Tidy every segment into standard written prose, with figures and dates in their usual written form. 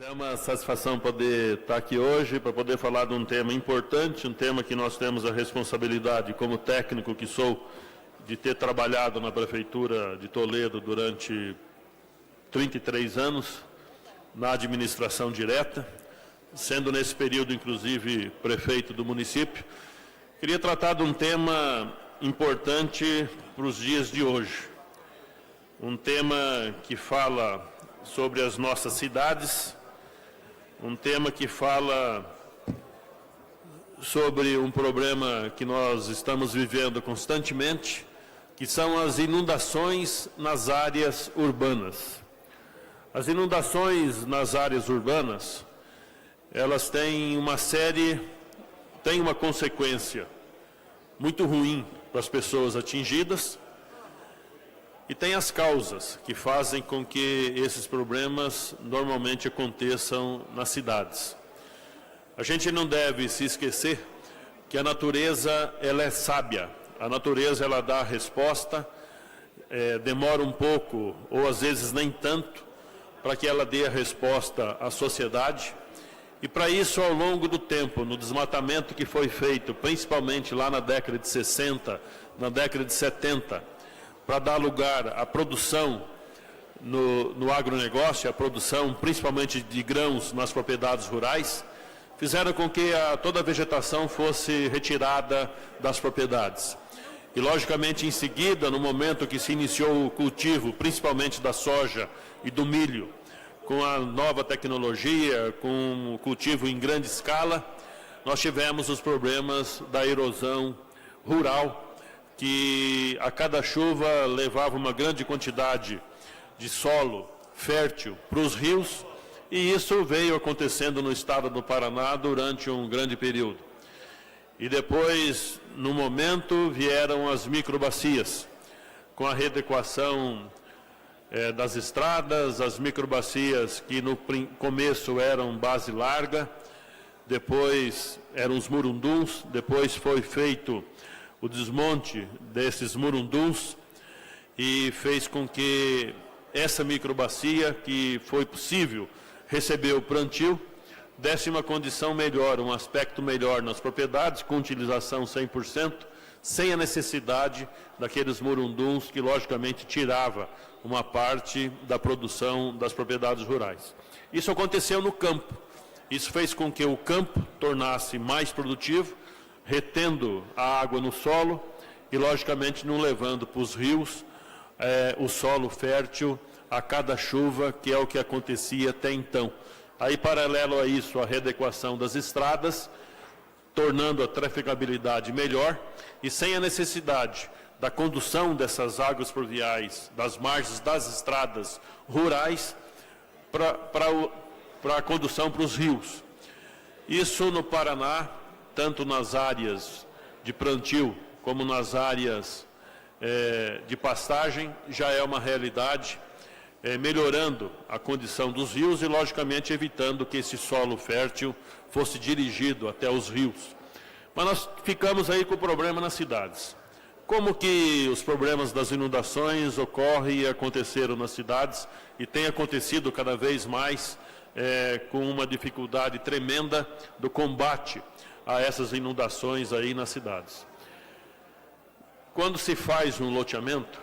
É uma satisfação poder estar aqui hoje para poder falar de um tema importante, um tema que nós temos a responsabilidade, como técnico que sou, de ter trabalhado na Prefeitura de Toledo durante 33 anos, na administração direta, sendo nesse período, inclusive, prefeito do município. Queria tratar de um tema importante para os dias de hoje. Um tema que fala sobre as nossas cidades, um tema que fala sobre um problema que nós estamos vivendo constantemente, que são as inundações nas áreas urbanas. As inundações nas áreas urbanas, elas têm uma consequência muito ruim para as pessoas atingidas, e tem as causas que fazem com que esses problemas normalmente aconteçam nas cidades. A gente não deve se esquecer que a natureza ela é sábia, a natureza ela dá a resposta, demora um pouco ou às vezes nem tanto para que ela dê a resposta à sociedade, e para isso ao longo do tempo, no desmatamento que foi feito, principalmente lá na década de 60, na década de 70, para dar lugar à produção no agronegócio, a produção principalmente de grãos nas propriedades rurais, fizeram com que toda a vegetação fosse retirada das propriedades. E, logicamente, em seguida, no momento que se iniciou o cultivo, principalmente da soja e do milho, com a nova tecnologia, com o cultivo em grande escala, nós tivemos os problemas da erosão rural, que a cada chuva levava uma grande quantidade de solo fértil para os rios, e isso veio acontecendo no estado do Paraná durante um grande período. E depois, no momento, vieram as microbacias, com a readequação das estradas, as microbacias que no começo eram base larga, depois eram os murunduns, depois foi feito o desmonte desses murunduns e fez com que essa microbacia, que foi possível receber o plantio, desse uma condição melhor, um aspecto melhor nas propriedades, com utilização 100%, sem a necessidade daqueles murunduns que, logicamente, tirava uma parte da produção das propriedades rurais. Isso aconteceu no campo. Isso fez com que o campo tornasse mais produtivo, retendo a água no solo e, logicamente, não levando para os rios o solo fértil a cada chuva, que é o que acontecia até então. Aí, paralelo a isso, a readequação das estradas, tornando a trafegabilidade melhor e sem a necessidade da condução dessas águas pluviais das margens das estradas rurais para a condução para os rios. Isso no Paraná, tanto nas áreas de plantio como nas áreas de pastagem, já é uma realidade, melhorando a condição dos rios e, logicamente, evitando que esse solo fértil fosse dirigido até os rios. Mas nós ficamos aí com o problema nas cidades. Como que os problemas das inundações ocorrem e aconteceram nas cidades e tem acontecido cada vez mais com uma dificuldade tremenda do combate a essas inundações aí nas cidades. Quando se faz um loteamento,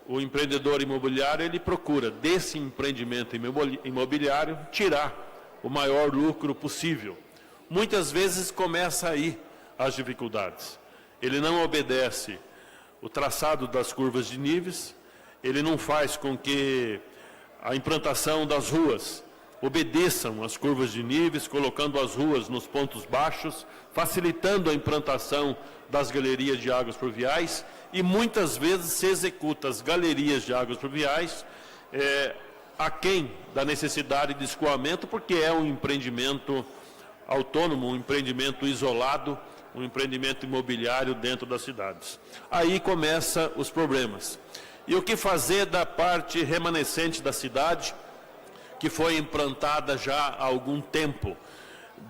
o empreendedor imobiliário ele procura desse empreendimento imobiliário tirar o maior lucro possível. Muitas vezes começa aí as dificuldades. Ele não obedece o traçado das curvas de níveis, ele não faz com que a implantação das ruas obedeçam as curvas de níveis, colocando as ruas nos pontos baixos, facilitando a implantação das galerias de águas pluviais, e muitas vezes se executa as galerias de águas pluviais aquém da necessidade de escoamento, porque é um empreendimento autônomo, um empreendimento isolado, um empreendimento imobiliário dentro das cidades. Aí começam os problemas. E o que fazer da parte remanescente da cidade, que foi implantada já há algum tempo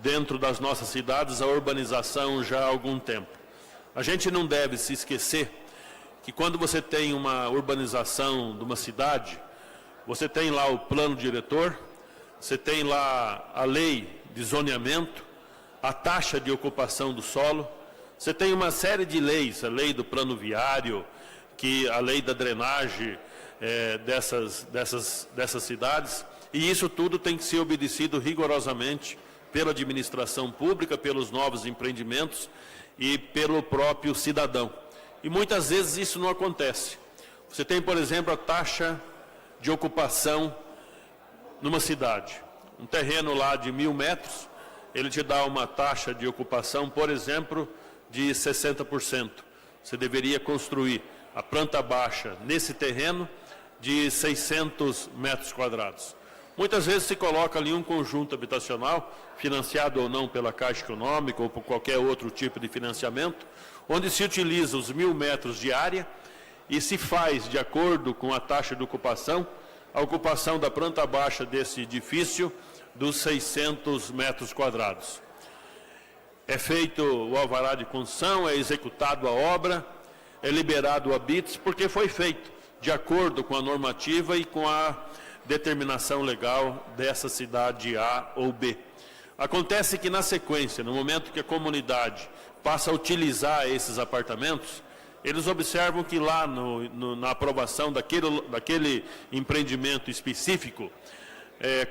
dentro das nossas cidades, a urbanização já há algum tempo. A gente não deve se esquecer que quando você tem uma urbanização de uma cidade, você tem lá o plano diretor, você tem lá a lei de zoneamento, a taxa de ocupação do solo, você tem uma série de leis, a lei do plano viário, a lei da drenagem dessas cidades, e isso tudo tem que ser obedecido rigorosamente pela administração pública, pelos novos empreendimentos e pelo próprio cidadão. E muitas vezes isso não acontece. Você tem, por exemplo, a taxa de ocupação numa cidade. Um terreno lá de 1.000 metros, ele te dá uma taxa de ocupação, por exemplo, de 60%. Você deveria construir a planta baixa nesse terreno de 600 metros quadrados. Muitas vezes se coloca ali um conjunto habitacional, financiado ou não pela Caixa Econômica ou por qualquer outro tipo de financiamento, onde se utiliza os 1.000 metros de área e se faz, de acordo com a taxa de ocupação, a ocupação da planta baixa desse edifício dos 600 metros quadrados. É feito o alvará de construção, é executado a obra, é liberado o habites, porque foi feito de acordo com a normativa e com a determinação legal dessa cidade A ou B. Acontece que, na sequência, no momento que a comunidade passa a utilizar esses apartamentos, eles observam que lá na aprovação daquele empreendimento específico,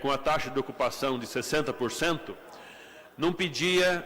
com a taxa de ocupação de 60%, não pedia,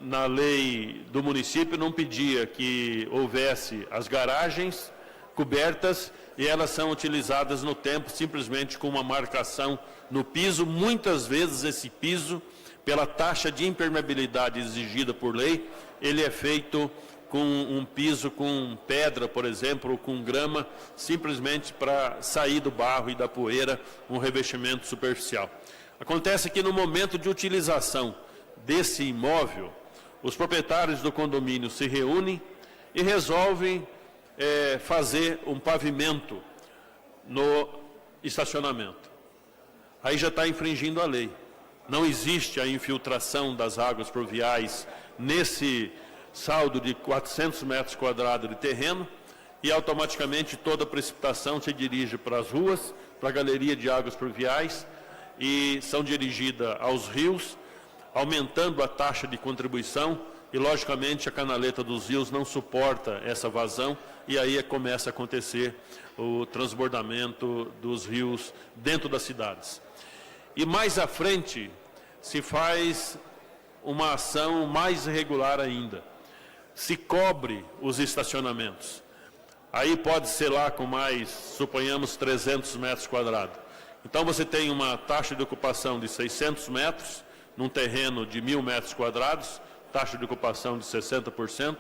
na lei do município, não pedia que houvesse as garagens cobertas e elas são utilizadas no tempo simplesmente com uma marcação no piso. Muitas vezes esse piso, pela taxa de impermeabilidade exigida por lei, ele é feito com um piso com pedra, por exemplo, ou com grama, simplesmente para sair do barro e da poeira, um revestimento superficial. Acontece que no momento de utilização desse imóvel, os proprietários do condomínio se reúnem e resolvem fazer um pavimento no estacionamento. Aí já está infringindo a lei. Não existe a infiltração das águas pluviais nesse saldo de 400 metros quadrados de terreno e automaticamente toda a precipitação se dirige para as ruas, para a galeria de águas pluviais e são dirigidas aos rios, aumentando a taxa de contribuição e, logicamente, a canaleta dos rios não suporta essa vazão e aí começa a acontecer o transbordamento dos rios dentro das cidades. E mais à frente se faz uma ação mais regular ainda. Se cobre os estacionamentos. Aí pode ser lá com mais, suponhamos, 300 metros quadrados. Então você tem uma taxa de ocupação de 600 metros, num terreno de 1.000 metros quadrados, taxa de ocupação de 60%,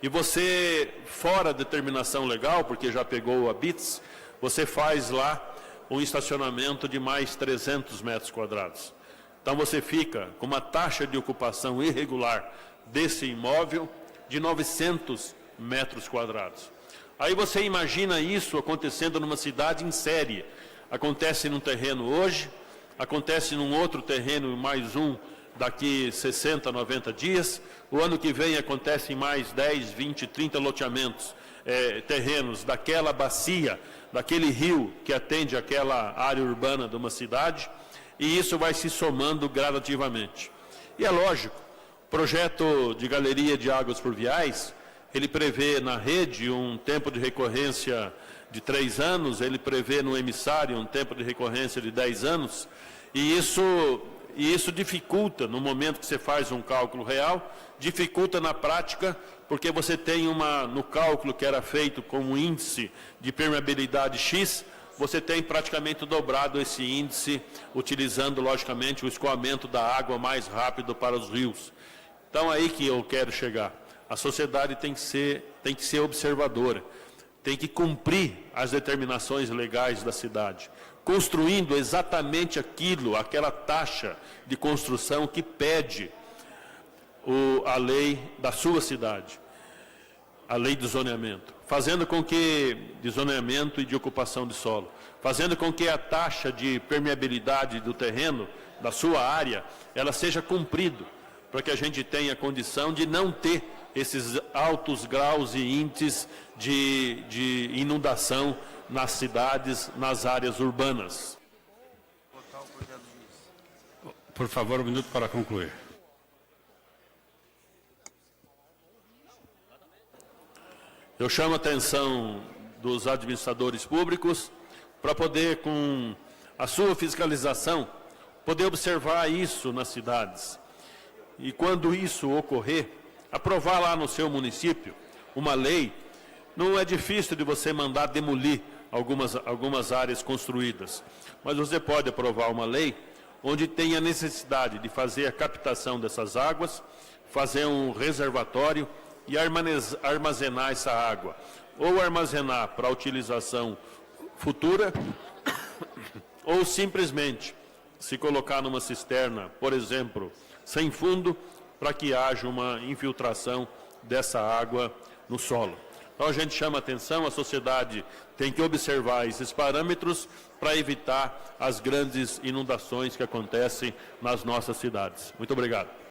e você, fora a determinação legal, porque já pegou o habites, você faz lá um estacionamento de mais 300 metros quadrados. Então você fica com uma taxa de ocupação irregular desse imóvel de 900 metros quadrados. Aí você imagina isso acontecendo numa cidade em série. Acontece num terreno hoje, acontece num outro terreno, mais um daqui 60, 90 dias. O ano que vem acontece em mais 10, 20, 30 loteamentos, terrenos daquela bacia, daquele rio que atende aquela área urbana de uma cidade, e isso vai se somando gradativamente. E é lógico, o projeto de galeria de águas pluviais, ele prevê na rede um tempo de recorrência de 3 anos, ele prevê no emissário um tempo de recorrência de 10 anos, e isso dificulta, no momento que você faz um cálculo real, dificulta na prática, porque você tem no cálculo que era feito com um índice de permeabilidade X, você tem praticamente dobrado esse índice, utilizando, logicamente, o escoamento da água mais rápido para os rios. Então, aí que eu quero chegar. A sociedade tem que ser observadora, tem que cumprir as determinações legais da cidade, construindo exatamente aquela taxa de construção que pede a lei da sua cidade, a lei do zoneamento, fazendo com que, de zoneamento e de ocupação de solo, fazendo com que a taxa de permeabilidade do terreno, da sua área, ela seja cumprida, para que a gente tenha condição de não ter esses altos graus e índices de inundação nas cidades, nas áreas urbanas. Por favor, um minuto para concluir. Eu chamo a atenção dos administradores públicos para poder, com a sua fiscalização, poder observar isso nas cidades. E quando isso ocorrer, aprovar lá no seu município uma lei. Não é difícil de você mandar demolir algumas áreas construídas, mas você pode aprovar uma lei onde tem a necessidade de fazer a captação dessas águas, fazer um reservatório e armazenar essa água, ou armazenar para utilização futura, ou simplesmente se colocar numa cisterna, por exemplo, sem fundo, para que haja uma infiltração dessa água no solo. Então a gente chama atenção, a sociedade tem que observar esses parâmetros para evitar as grandes inundações que acontecem nas nossas cidades. Muito obrigado.